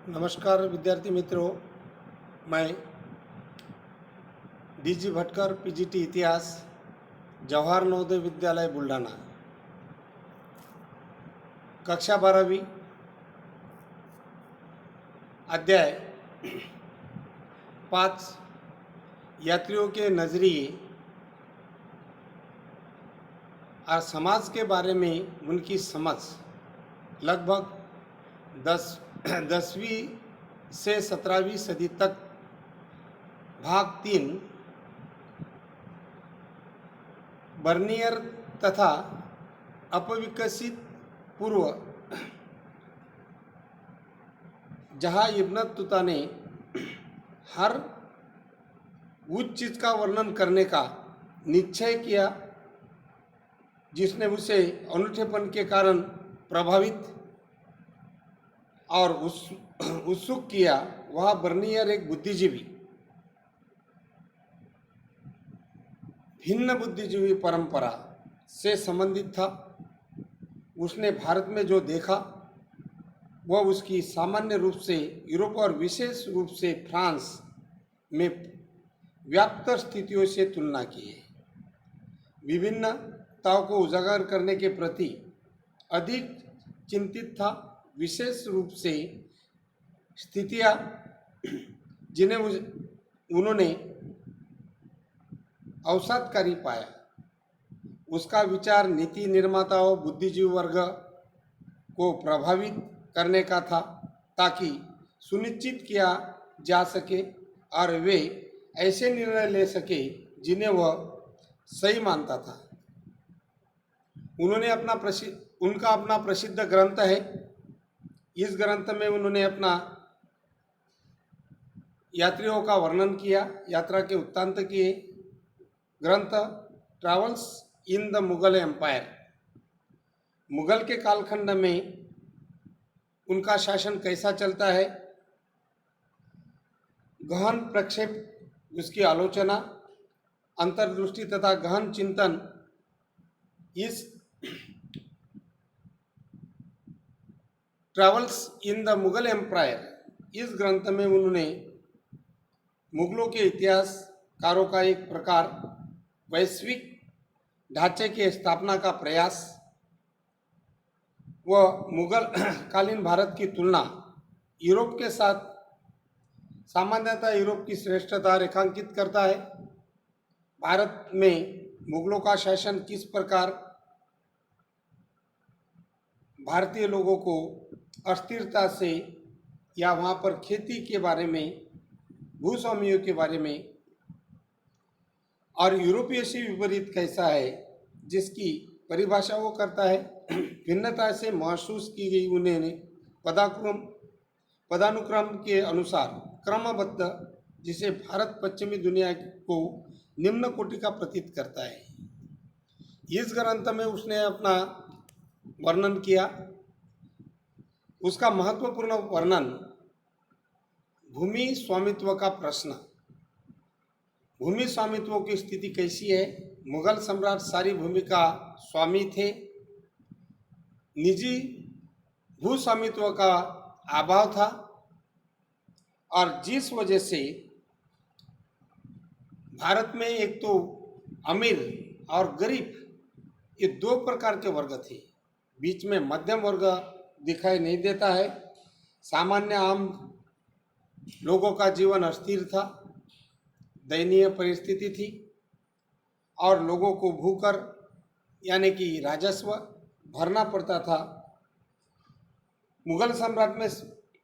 नमस्कार विद्यार्थी मित्रों, मैं डीजी भटकर पीजीटी इतिहास जवाहर नवोदय विद्यालय बुलढाणा कक्षा 12वीं अध्याय 5 यात्रियों के नजरिए और समाज के बारे में उनकी समझ लगभग 10वीं से 17वीं सदी तक भाग 3 बर्नियर तथा अपविकसित पूर्व, जहां इब्न बतूता ने हर उस चीज का वर्णन करने का निश्चय किया जिसने उसे अनूठेपन के कारण प्रभावित और उत्सुक किया, वह बर्नियर एक बुद्धिजीवी, भिन्न बुद्धिजीवी परंपरा से संबंधित था। उसने भारत में जो देखा वह उसकी सामान्य रूप से यूरोप और विशेष रूप से फ्रांस में व्याप्त स्थितियों से तुलना की है। विभिन्नताओं को उजागर करने के प्रति अधिक चिंतित था, विशेष रूप से स्थितियां जिन्हें उन्होंने अवसादकारी पाया। उसका विचार नीति निर्माताओं बुद्धिजीवी वर्ग को प्रभावित करने का था ताकि सुनिश्चित किया जा सके और वे ऐसे निर्णय ले सके जिन्हें वह सही मानता था। उनका अपना प्रसिद्ध ग्रंथ है। इस ग्रंथ में उन्होंने अपना यात्रियों का वर्णन किया, यात्रा के वृत्तांत किए। ग्रंथ travels in the Mughal empire, Mughal के कालखंड में उनका शासन कैसा चलता है, गहन प्रक्षेप, उसकी आलोचना, अंतर्दृष्टि तथा गहन चिंतन। इस travels in the Mughal empire, इस ग्रंथ में उन्होंने मुगलों के इतिहासकारों का एक प्रकार वैश्विक ढांचे की स्थापना का प्रयास व मुगल कालीन भारत की तुलना यूरोप के साथ सामान्यतः यूरोप की श्रेष्ठता रेखांकित करता है। भारत में मुगलों का शासन किस प्रकार भारतीय लोगों को अस्थिरता से या वहाँ पर खेती के बारे में, भूस्वामियों के बारे में, और यूरोपीय से विपरीत कैसा है जिसकी परिभाषा वो करता है। भिन्नता से महसूस की गई उन्हें पदानुक्रम के अनुसार क्रमबद्ध, जिसे भारत पश्चिमी दुनिया को निम्न कोटि का प्रतीत करता है। इस ग्रंथ में उसने अपना वर्णन किया। उसका महत्वपूर्ण वर्णन भूमि स्वामित्व का प्रश्न, भूमि स्वामित्व की स्थिति कैसी है। मुगल सम्राट सारी भूमि का स्वामी थे। निजी भू स्वामित्व का अभाव था और जिस वजह से भारत में एक तो अमीर और गरीब, ये दो प्रकार के वर्ग थे। बीच में मध्यम वर्ग दिखाई नहीं देता है। सामान्य आम लोगों का जीवन अस्थिर था, दयनीय परिस्थिति थी और लोगों को भूकर यानी कि राजस्व भरना पड़ता था। मुगल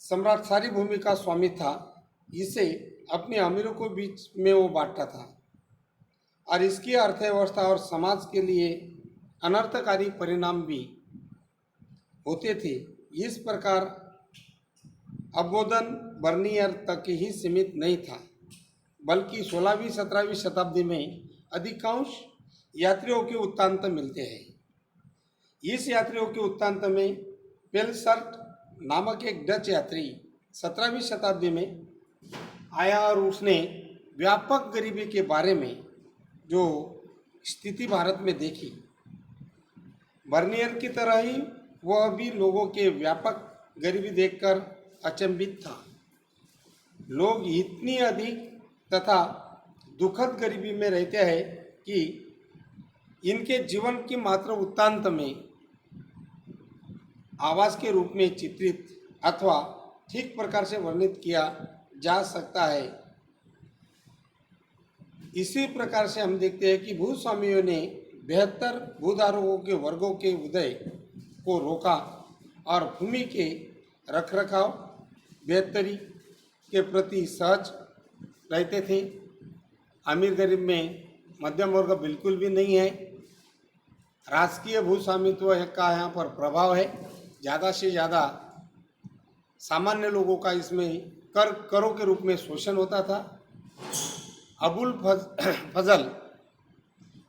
सम्राट सारी भूमि का स्वामी था। इसे अपने अमीरों को बीच में वो बांटता था और इसकी अर्थव्यवस्था और समाज के लिए अनर्थकारी परिणाम भी होते थे। इस प्रकार अवबोधन बर्नियर तक ही सीमित नहीं था, बल्कि 16वीं 17वीं शताब्दी में अधिकांश यात्रियों के वृत्तांत मिलते हैं। इस यात्रियों के वृत्तांत में पेलसर्ट नामक एक डच यात्री 17वीं शताब्दी में आया और उसने व्यापक गरीबी के बारे में जो स्थिति भारत में देखी, बर्नियर की तरह ही वह भी लोगों के व्यापक गरीबी देखकर अचंभित था। लोग इतनी अधिक तथा दुखद गरीबी में रहते हैं कि इनके जीवन की मात्र वृत्तांत में आवाज के रूप में चित्रित अथवा ठीक प्रकार से वर्णित किया जा सकता है। इसी प्रकार से हम देखते हैं कि भूस्वामियों ने बेहतर भूधारकों के वर्गों के उदय को रोका और भूमि के रखरखाव बेहतरी के प्रति सहज रहते थे। अमीर गरीब में मध्यम वर्ग बिल्कुल भी नहीं है। राजकीय भूस्वामित्व का यहाँ पर प्रभाव है। ज़्यादा से ज़्यादा सामान्य लोगों का इसमें करों के रूप में शोषण होता था। अबुल फजल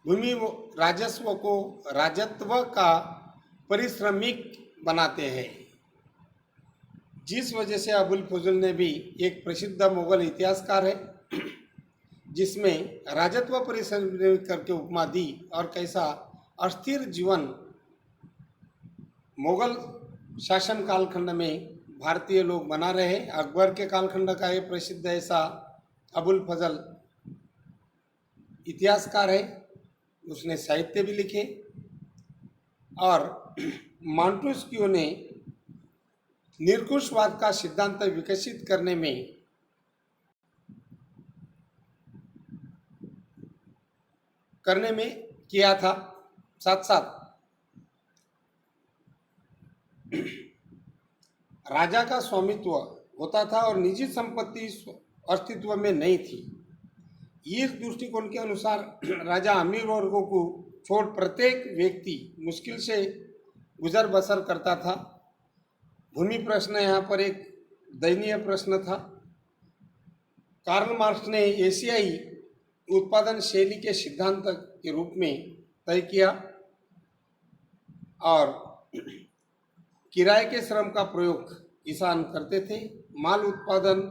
भूमि राजस्व को राजत्व का परिश्रमिक बनाते हैं, जिस वजह से अबुल फजल ने भी एक प्रसिद्ध मुगल इतिहासकार है जिसमें राजत्व परिश्रमिक करके उपमा दी और कैसा अस्थिर जीवन मुगल शासन कालखंड में भारतीय लोग बना रहे। अकबर के कालखंड का ये प्रसिद्ध ऐसा अबुल फजल इतिहासकार है। उसने साहित्य भी लिखे और मॉन्टेस्क्यू ने निरंकुशवाद का सिद्धांत विकसित करने में किया था। साथ साथ राजा का स्वामित्व होता था और निजी संपत्ति अस्तित्व में नहीं थी। इस दृष्टिकोण के अनुसार राजा अमीर वर्गों को छोड़ प्रत्येक व्यक्ति मुश्किल से गुजर बसर करता था। भूमि प्रश्न यहाँ पर एक दयनीय प्रश्न था। कार्ल मार्क्स ने एशियाई उत्पादन शैली के सिद्धांत के रूप में तय किया और किराए के श्रम का प्रयोग किसान करते थे। माल उत्पादन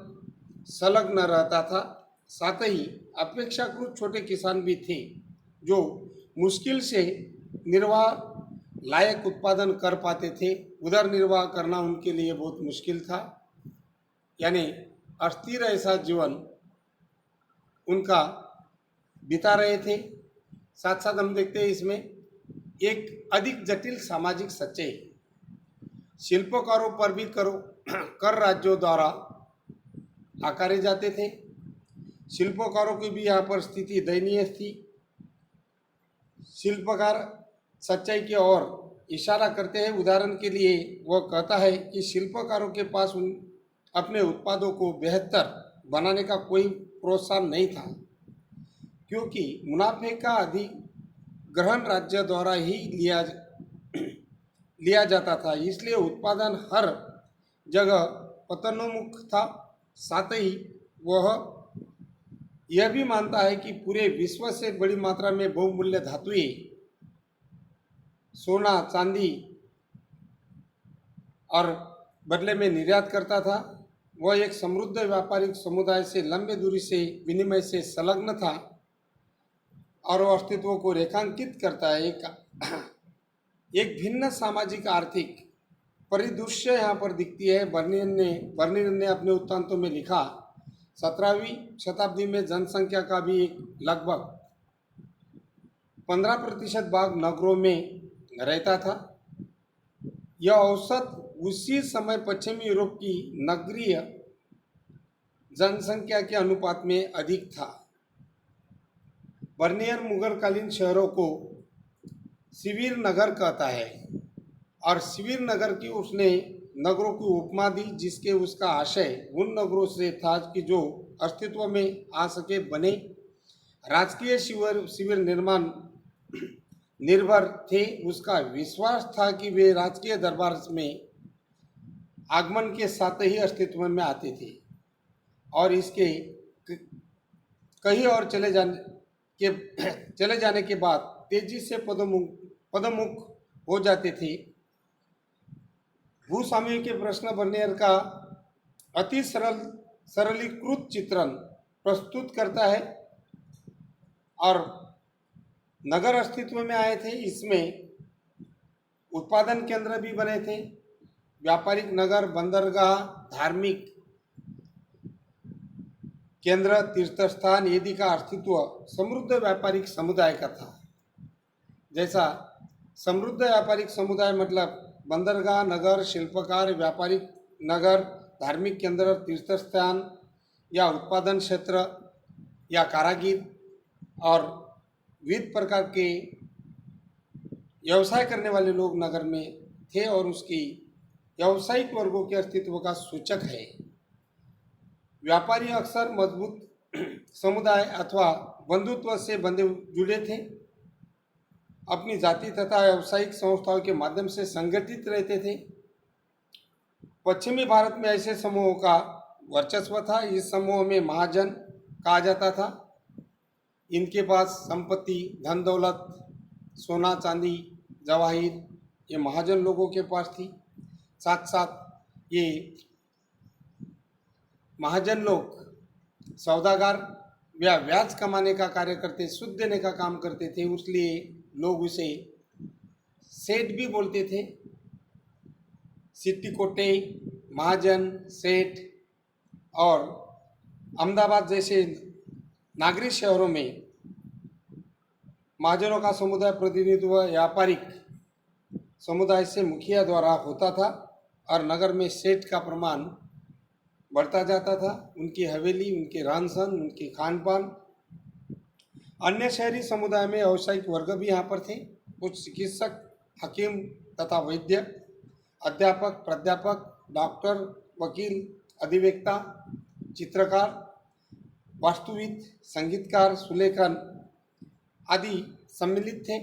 संलग्न रहता था। साथ ही अपेक्षाकृत छोटे किसान भी थे जो मुश्किल से निर्वाह लायक उत्पादन कर पाते थे। उदर निर्वाह करना उनके लिए बहुत मुश्किल था, यानी अस्थिर ऐसा जीवन उनका बिता रहे थे। साथ साथ हम देखते हैं इसमें एक अधिक जटिल सामाजिक सच्चाई। शिल्पकारों पर भी कर राज्यों द्वारा आकारे जाते थे। शिल्पकारों की भी यहाँ पर स्थिति दयनीय थी। शिल्पकार सच्चाई की ओर इशारा करते हैं। उदाहरण के लिए वह कहता है कि शिल्पकारों के पास अपने उत्पादों को बेहतर बनाने का कोई प्रोत्साहन नहीं था, क्योंकि मुनाफे का अधिग्रहण राज्य द्वारा ही लिया जाता था। इसलिए उत्पादन हर जगह पतनोन्मुख था। साथ ही वह यह भी मानता है कि पूरे विश्व से बड़ी मात्रा में बहुमूल्य धातुएं, सोना, चांदी और बदले में निर्यात करता था। वह एक समृद्ध व्यापारिक समुदाय से लंबे दूरी से विनिमय से संलग्न था और वह अस्तित्व को रेखांकित करता है। एक भिन्न सामाजिक आर्थिक परिदृश्य यहाँ पर दिखती है। बर्नियर ने अपने वृत्तांतों में लिखा, 17वीं शताब्दी में जनसंख्या का भी एक लगभग 15% भाग नगरों में रहता था। यह औसत उसी समय पश्चिमी यूरोप की नगरीय जनसंख्या के अनुपात में अधिक था। बर्नियर मुगलकालीन शहरों को शिविर नगर कहता है और शिविर नगर की उसने नगरों की उपमा दी, जिसके उसका आशय उन नगरों से था कि जो अस्तित्व में आ सके बने। राजकीय शिविर निर्माण निर्भर थे। उसका विश्वास था कि वे राजकीय दरबार में आगमन के साथ ही अस्तित्व में आते थे और इसके कहीं और चले जाने के बाद तेजी से पदमुख हो जाते थे। भूस्वामी के प्रश्न बर्नियर का अति सरलीकृत चित्रण प्रस्तुत करता है और नगर अस्तित्व में आए थे। इसमें उत्पादन केंद्र भी बने थे। व्यापारिक नगर, बंदरगाह, धार्मिक केंद्र, तीर्थस्थान आदि का अस्तित्व समृद्ध व्यापारिक समुदाय का था। जैसा समृद्ध व्यापारिक समुदाय मतलब बंदरगाह नगर, शिल्पकार, व्यापारिक नगर, धार्मिक केंद्र, तीर्थस्थान या उत्पादन क्षेत्र या कारागिर और विविध प्रकार के व्यवसाय करने वाले लोग नगर में थे और उसकी व्यावसायिक वर्गों के अस्तित्व का सूचक है। व्यापारी अक्सर मजबूत समुदाय अथवा बंधुत्व से बंधे जुड़े थे, अपनी जाति तथा व्यावसायिक संस्थाओं के माध्यम से संगठित रहते थे। पश्चिमी भारत में ऐसे समूहों का वर्चस्व था। इस समूह में महाजन कहा जाता था। इनके पास संपत्ति, धन दौलत, सोना चांदी, जवाहिर ये महाजन लोगों के पास थी। साथ साथ ये महाजन लोग सौदागर या ब्याज कमाने का कार्य करते, सूद देने का काम करते थे, इसलिए लोग उसे सेठ भी बोलते थे। सिट्टी कोटे, महाजन, सेठ और अहमदाबाद जैसे नागरिक शहरों में महाजनों का समुदाय प्रतिनिधित्व व्यापारिक समुदाय से मुखिया द्वारा होता था और नगर में सेठ का प्रमाण बढ़ता जाता था। उनकी हवेली, उनके रहन सहन, उनके खान पान। अन्य शहरी समुदाय में व्यावसायिक वर्ग भी यहाँ पर थे। कुछ चिकित्सक, हकीम तथा वैद्य, अध्यापक, प्राध्यापक, डॉक्टर, वकील, अधिवक्ता, चित्रकार, वास्तुविद, संगीतकार, सुलेखन आदि सम्मिलित थे।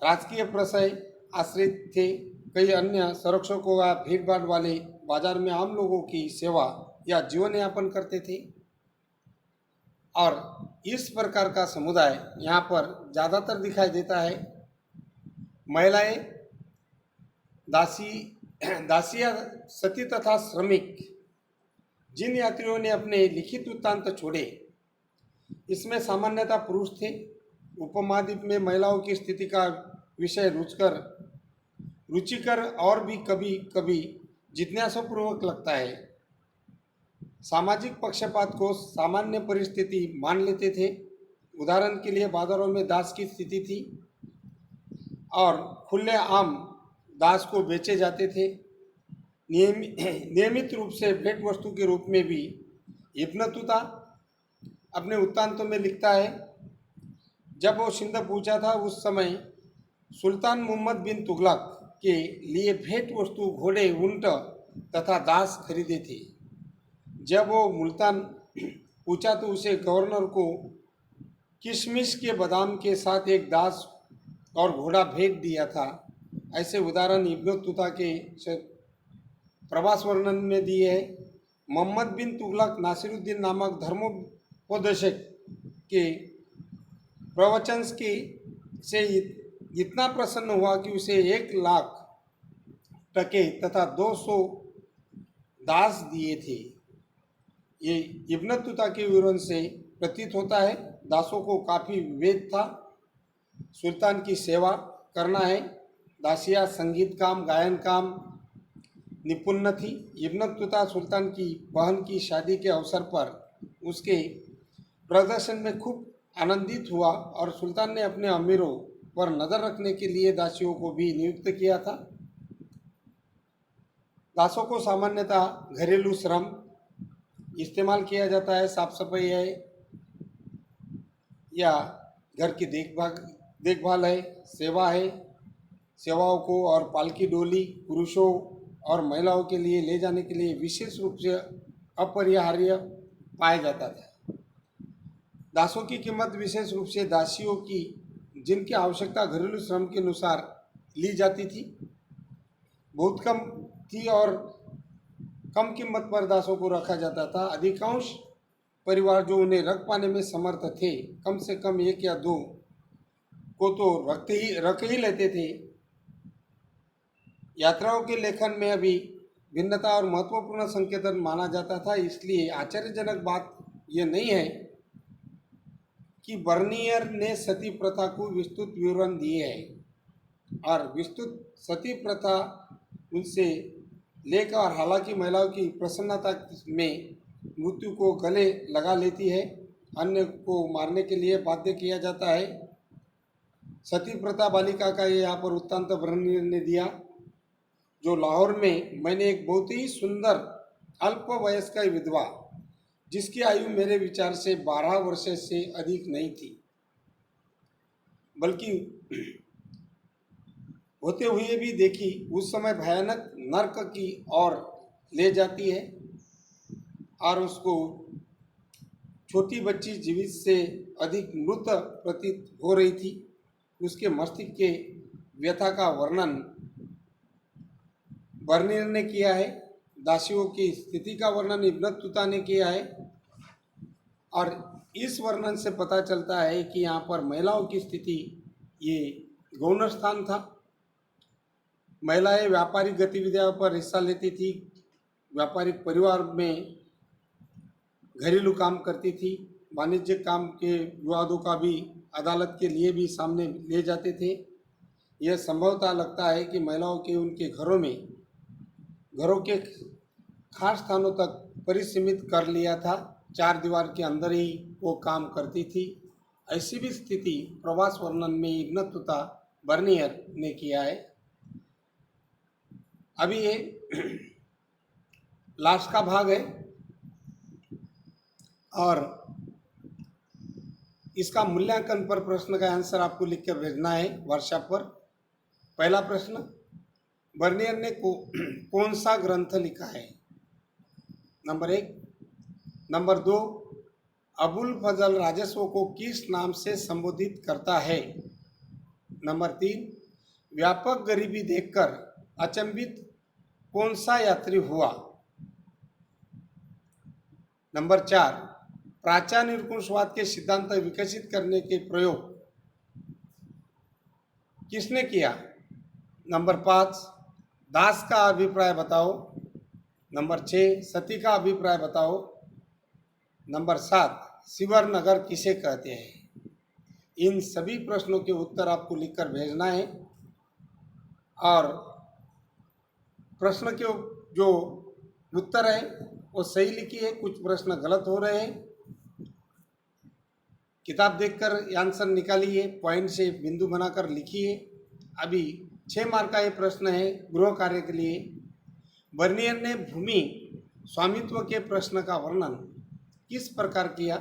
राजकीय प्रशय आश्रित थे। कई अन्य संरक्षकों या भीड़ भाड़ वाले बाजार में आम लोगों की सेवा या जीवन यापन करते थे। और इस प्रकार का समुदाय यहाँ पर ज़्यादातर दिखाई देता है। महिलाएं, दासिया, सती तथा श्रमिक। जिन यात्रियों ने अपने लिखित वृत्तांत छोड़े इसमें सामान्यतः पुरुष थे। उपमहाद्वीप में महिलाओं की स्थिति का विषय रुचिकर और भी कभी कभी जिज्ञासापूर्वक लगता है। सामाजिक पक्षपात को सामान्य परिस्थिति मान लेते थे। उदाहरण के लिए बाजारों में दास की स्थिति थी और खुले आम दास को बेचे जाते थे। नियमित रूप से भेंट वस्तु के रूप में भी इब्न तुता अपने वृत्तांतों में लिखता है, जब वो सिंध पहुंचा था उस समय सुल्तान मोहम्मद बिन तुगलक के लिए भेंट वस्तु घोड़े, ऊंट तथा दास खरीदे थे। जब वो मुल्तान पूछा तो उसे गवर्नर को किशमिश के बादाम के साथ एक दास और घोड़ा भेंट दिया था। ऐसे उदाहरण इब्न तुता के प्रवास वर्णन में दिए है। मोहम्मद बिन तुगलक नासिरुद्दीन नामक धर्मोपदेशक के प्रवचन से इतना प्रसन्न हुआ कि उसे 1,00,000 टके तथा 200 दास दिए थे। ये इब्न तुता के विवरण से प्रतीत होता है दासों को काफ़ी विभेद था। सुल्तान की सेवा करना है। दासिया संगीत काम, गायन काम निपुण थी। इब्न तुता सुल्तान की बहन की शादी के अवसर पर उसके प्रदर्शन में खूब आनंदित हुआ और सुल्तान ने अपने अमीरों पर नज़र रखने के लिए दासियों को भी नियुक्त किया था। दासों को सामान्यतः घरेलू श्रम इस्तेमाल किया जाता है। साफ सफाई है या घर की देखभाल है, सेवा है। सेवाओं को और पालकी डोली पुरुषों और महिलाओं के लिए ले जाने के लिए विशेष रूप से अपरिहार्य पाया जाता था। दासों की कीमत विशेष रूप से दासियों की जिनकी आवश्यकता घरेलू श्रम के अनुसार ली जाती थी बहुत कम थी और कम कीमत पर दासों को रखा जाता था। अधिकांश परिवार जो उन्हें रख पाने में समर्थ थे कम से कम 1 या 2 को तो रख ही लेते थे। यात्राओं के लेखन में अभी भिन्नता और महत्वपूर्ण संकेतन माना जाता था। इसलिए आश्चर्यजनक बात यह नहीं है कि बर्नियर ने सती प्रथा को विस्तृत विवरण दिए है और विस्तृत सती प्रथा उनसे लेकर हालांकि महिलाओं की प्रसन्नता में मृत्यु को गले लगा लेती है, अन्य को मारने के लिए बाध्य किया जाता है। सती प्रथा बालिका का ये यहाँ पर वृत्तांत बर्नियर ने दिया, जो लाहौर में मैंने एक बहुत ही सुंदर अल्प वयस्क विधवा, जिसकी आयु मेरे विचार से 12 वर्ष से अधिक नहीं थी, बल्कि होते हुए भी देखी, उस समय भयानक नरक की ओर ले जाती है और उसको छोटी बच्ची जीवित से अधिक मृत प्रतीत हो रही थी। उसके मस्तिष्क के व्यथा का वर्णन बर्नियर ने किया है। दासियों की स्थिति का वर्णन इब्न बतूता ने किया है और इस वर्णन से पता चलता है कि यहाँ पर महिलाओं की स्थिति ये गौण स्थान था। महिलाएं व्यापारिक गतिविधियों पर हिस्सा लेती थी, व्यापारिक परिवार में घरेलू काम करती थी, वाणिज्यिक काम के विवादों का भी अदालत के लिए भी सामने ले जाते थे। यह संभवतः लगता है कि महिलाओं के उनके घरों के खास स्थानों तक परिसीमित कर लिया था, 4 दीवार के अंदर ही वो काम करती थी। ऐसी भी स्थिति प्रवास वर्णन में इब्न बतूता बर्नियर ने किया है। अभी ये लास्ट का भाग है और इसका मूल्यांकन पर प्रश्न का आंसर आपको लिख कर भेजना है व्हाट्सएप पर। पहला प्रश्न, बर्नियर ने कौन सा ग्रंथ लिखा है? नंबर 1। नंबर 2, अबुल फजल राजस्व को किस नाम से संबोधित करता है? नंबर 3, व्यापक गरीबी देखकर अचंभित कौन सा यात्री हुआ? नंबर 4, प्राच्य निरंकुशवाद के सिद्धांत विकसित करने के प्रयोग किसने किया? नंबर 5, दास का अभिप्राय बताओ। नंबर 6, सती का अभिप्राय बताओ। नंबर 7, शिवर नगर किसे कहते हैं? इन सभी प्रश्नों के उत्तर आपको लिखकर भेजना है और प्रश्न के जो उत्तर है वो सही लिखिए, कुछ प्रश्न गलत हो रहे हैं। किताब देखकर आंसर निकालिए, पॉइंट से बिंदु बनाकर लिखिए। अभी 6 मार्क का ये प्रश्न है गृह कार्य के लिए। बर्नियर ने भूमि स्वामित्व के प्रश्न का वर्णन किस प्रकार किया?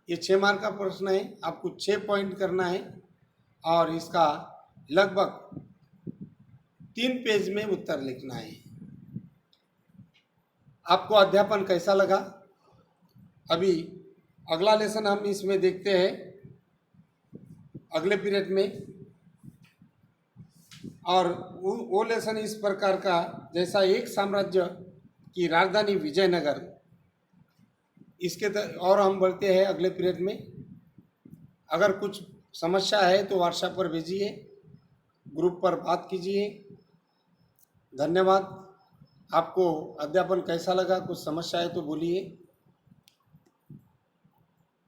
ये 6 मार्क का प्रश्न है, आपको 6 पॉइंट करना है और इसका लगभग 3 पेज में उत्तर लिखना है। आपको अध्यापन कैसा लगा? अभी अगला लेसन हम इसमें देखते हैं अगले पीरियड में, और वो लेसन इस प्रकार का, जैसा एक साम्राज्य की राजधानी विजयनगर, इसके और हम बढ़ते हैं अगले पीरियड में। अगर कुछ समस्या है तो व्हाट्सएप पर भेजिए, ग्रुप पर बात कीजिए। धन्यवाद। आपको अध्यापन कैसा लगा? कुछ समस्या है तो बोलिए।